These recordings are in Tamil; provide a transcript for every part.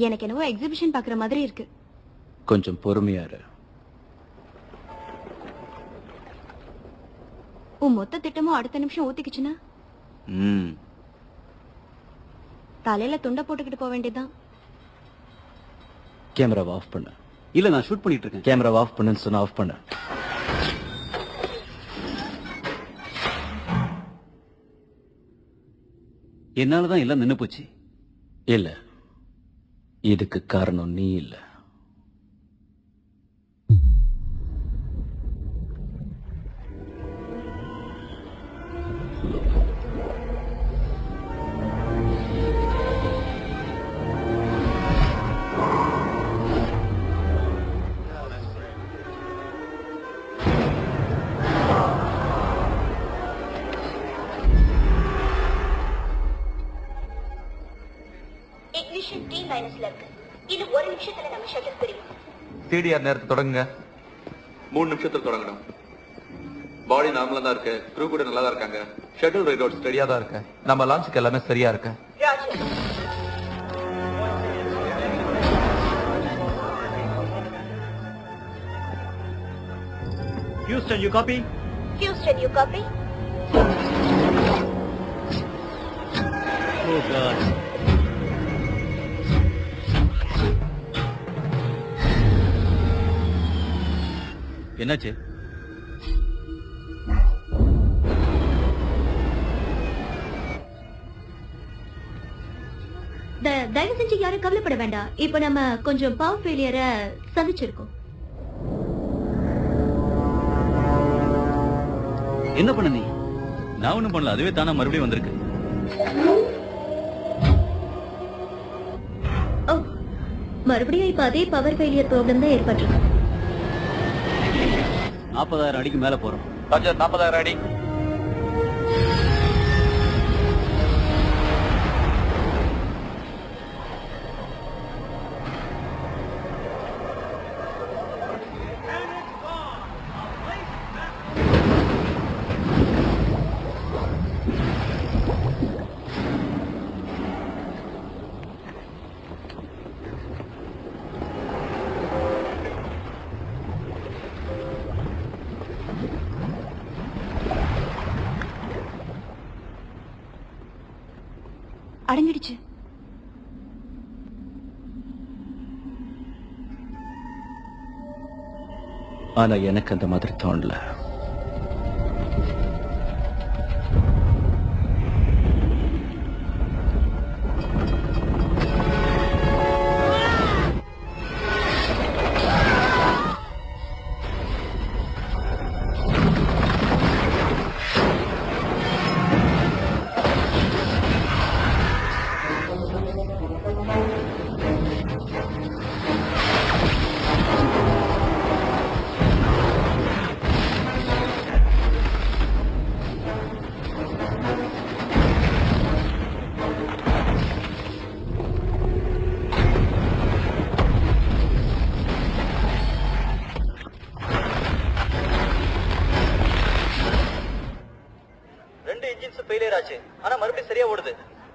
எனக்கு என்னவோ எக்ஸிபிஷன் பாக்குற மாதிரி இருக்கு. கொஞ்சம் பொறுமையா இரு. உன் மொத்த திட்டமும் அடுத்த நிமிஷம் ஊத்திக்குச்சுன்னா தலையில துண்டை போட்டுக்கிட்டு போக வேண்டியதுதான். கேமராவை ஆஃப் பண்ணு. இல்ல நான் ஷூட் பண்ணிட்டு இருக்கேன். கேமராவை ஆஃப் பண்ணுன்னு சொன்னா ஆஃப் பண்ணு. என்னாலதான் எல்லாம் நின்னு போச்சு. இல்ல, இதுக்கு காரணம் நீ இல்ல. இக்னிஷன் T-ல இருக்கு. இன்னும் ஒரு நிமிஷத்துல நம்ம ஷட்டில் பிரியும். CDR நேரத்தை தொடங்குங்க. 3 நிமிஷத்துல தொடங்கணும். பாடி நார்மலா தான் இருக்கு. க்ரூ கூட நல்லா தான் இருக்காங்க. ஷட்டில் ரைட் ரெடியா தான் இருக்கு. நம்ம லான்ச்சுக்கு எல்லாமே சரியா இருக்கு. ராஜர். Houston, you copy? Houston, you copy? Oh God. என்னாச்சு? தயவு செஞ்சு யாரும் கவலைப்பட வேண்டாம். இப்ப நம்ம கொஞ்சம் பவர் ஃபெயிலியரை சந்திச்சிருக்கோம். என்ன பண்ண நீ? நான் ஒண்ணும் பண்ணல, அதுவே தானா மறுபடியும் வந்திருக்கு. ஓ, மறுபடியும் இப்ப அதே பவர் ஃபெயிலியர் ப்ராப்ளம் தான் ஏற்பட்டிருக்கு. 40,000 அடிக்கு மேல போறோம். ராஜர் 40,000 அடி. அடங்கிடுச்சு. ஆனா எனக்கு அந்த மாதிரி தோணல.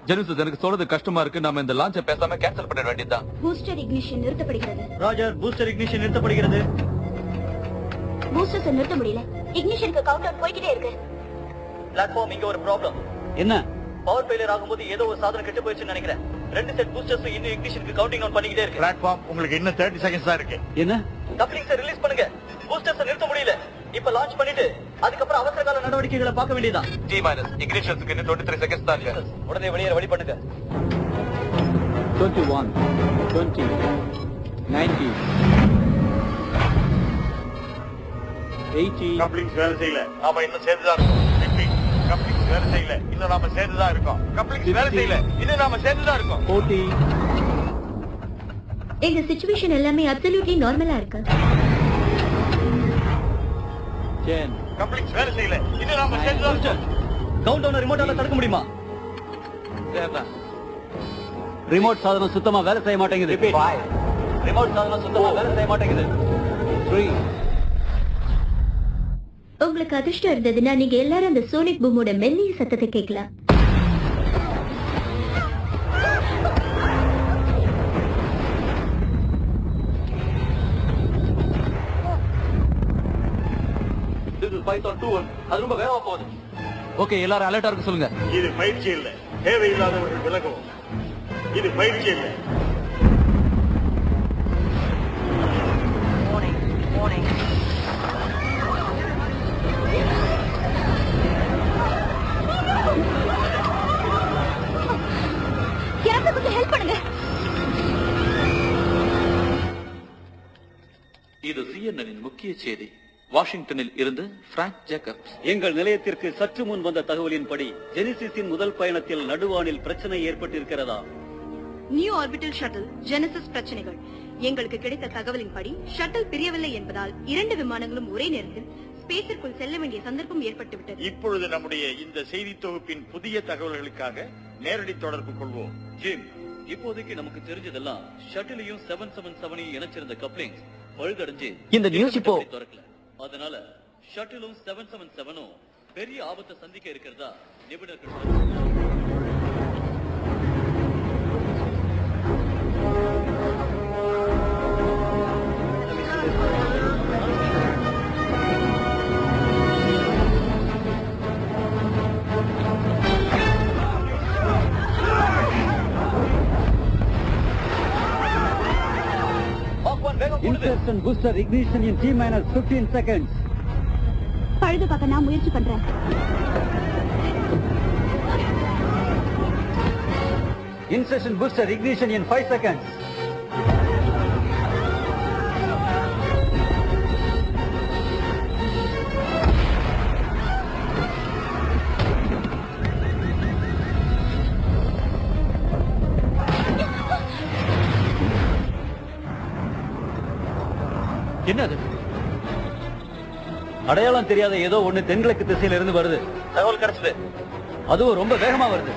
ஜெனிஸ், எனக்கு சொல்றது கஷ்டமா இருக்கு. நாம இந்த லான்ச்சை பேசாம கேன்சல் பண்ண வேண்டியதுதான். பூஸ்டர் இக்னிஷன் நிறுத்தப்படுகிறது. ராஜர், பூஸ்டர் இக்னிஷன் நிறுத்தப்படுகிறது. பூஸ்டர்ஸ் நிறுத்த முடியல. இக்னிஷனுக்கு கவுண்ட் டவுன் போய்கிட்டே இருக்கு. பிளாட்ஃபார்ம் இங்க ஒரு ப்ராப்ளம். என்ன? பவர் ஃபெயிலியர் ஆகும்போது ஏதோ ஒரு சாதனம் கெட்டு போயிடுச்சுன்னு நினைக்கிறேன். 2 செட் பூஸ்டர்ஸ் இன்னும் இக்னிஷனுக்கு கவுண்டிங் டவுன் பண்ணிக்கிட்டே இருக்கு. பிளாட்ஃபார்ம் உங்களுக்கு இன்னும் 30 செகண்ட்ஸ் தான் இருக்கு. என்ன? கப்ளிங்ஸ் ரிலீஸ் பண்ணுங்க. பூஸ்டர்ஸ் நிறுத்த முடியல. இப்ப லான்ச் பண்ணிட்டு அதுக்கப்புறம் அவசர கால நடவடிக்கைகளை பார்க்க வேண்டியதா. T- இக்னிஷனுக்கு இன்னும் 23 செகண்ட்ஸ் தான் இருக்கு. உடனே வெளியேற வழி பண்ணுங்க. 21 20 90 80 கப்ளிங்ஸ் வேலை செய்யல. நாம இன்னும் சேர்ந்து தான் இருக்கோம். கப்ளிங்ஸ் வேலை செய்யல. இன்னும் நாம சேர்ந்து தான் இருக்கோம். கப்ளிங்ஸ் வேலை செய்யல. இன்னும் நாம சேர்ந்து தான் இருக்கோம். 40. இந்த சிச்சுவேஷன் எல்லாமே அப்சல்யூட்லி நார்மலா இருக்கு. 10. கப்ளிங்ஸ் வேலை செய்யல. இன்னும் நாம சேர்ந்து தான் இருக்கோம். கவுண்ட் டவுன் ரிமோட்டால தடுக்க முடியுமா? ரிமோட் சாதனம் சுத்தமா வேலை செய்ய மாட்டேங்குது. ரிமோட் சாதனம் சுத்தமா வேலை செய்ய மாட்டேங்குது. 3. உங்களுக்கு அதிர்ஷ்டம் இருந்ததுன்னா நீங்க எல்லாரும் அந்த சோனிக் பூமோட மெல்லிய சத்தத்தை கேட்கலாம். பைத்தான் 2.1 அது ரொம்ப வேகமா போகுது. ஓகே, எல்லாரும் அலர்ட்டா இருக்க சொல்லுங்க. இது பயிற்சி இல்ல, தேவையில்லாதவர்கள் விலகவும். இது பயிற்சி இல்ல. யாராவது கொஞ்சம் ஹெல்ப் பண்ணுங்க. இது சிஎன்எனின் முக்கிய செய்தி. வாஷிங்டனில் இருந்து பிராங்க் ஜேக்கப்ஸ். எங்கள் நிலையத்திற்கு சற்று முன் வந்த தகவலின்படி ஜெனிசிஸின் முதல் பயணத்தில் நடுவானில் பிரச்சனை ஏற்பட்டிருக்கிறதா? நியூ ஆர்பிட்டல் ஷட்டில் ஜெனசிஸ் பிரச்சனைகள். எங்களுக்கு கிடைத்த தகவலின்படி ஷட்டில் பிரியவில்லை என்பதால் 2 விமானங்களும் ஒரே நேரத்தில் ஸ்பேஸிற்குள் செல்ல வேண்டிய சந்தர்ப்பம் ஏற்பட்டுவிட்டது. இப்பொழுது நம்முடைய இந்த செய்தி தொகுப்பின் புதிய தகவல்களுக்காக நேரடி தொடர்பு கொள்வோம். ஜிம், இப்போதைக்கு நமக்கு தெரிஞ்சதெல்லாம் ஷட்டிலையும் 777 இணைச்சிருந்த கப்ளிங்ஸ் பழுதடைஞ்சு இந்த நியூஸ் இப்போ திறக்கல. அதனால ஷட்டிலும் 777 பெரிய ஆபத்தை சந்திக்க இருக்கிறதா நிபுணர்கள் சொல்றாங்க. Insertion booster ignition in T-15 seconds. பழுது பார்க்க நான் முயற்சி பண்றேன். Insertion booster ignition in 5 seconds. என்னது? அடையாளம் தெரியாத ஏதோ ஒண்ணு தென்கிழக்கு திசையில இருந்து வருது. தகவல் கிடைச்சது. அதுவும் ரொம்ப வேகமா வருது.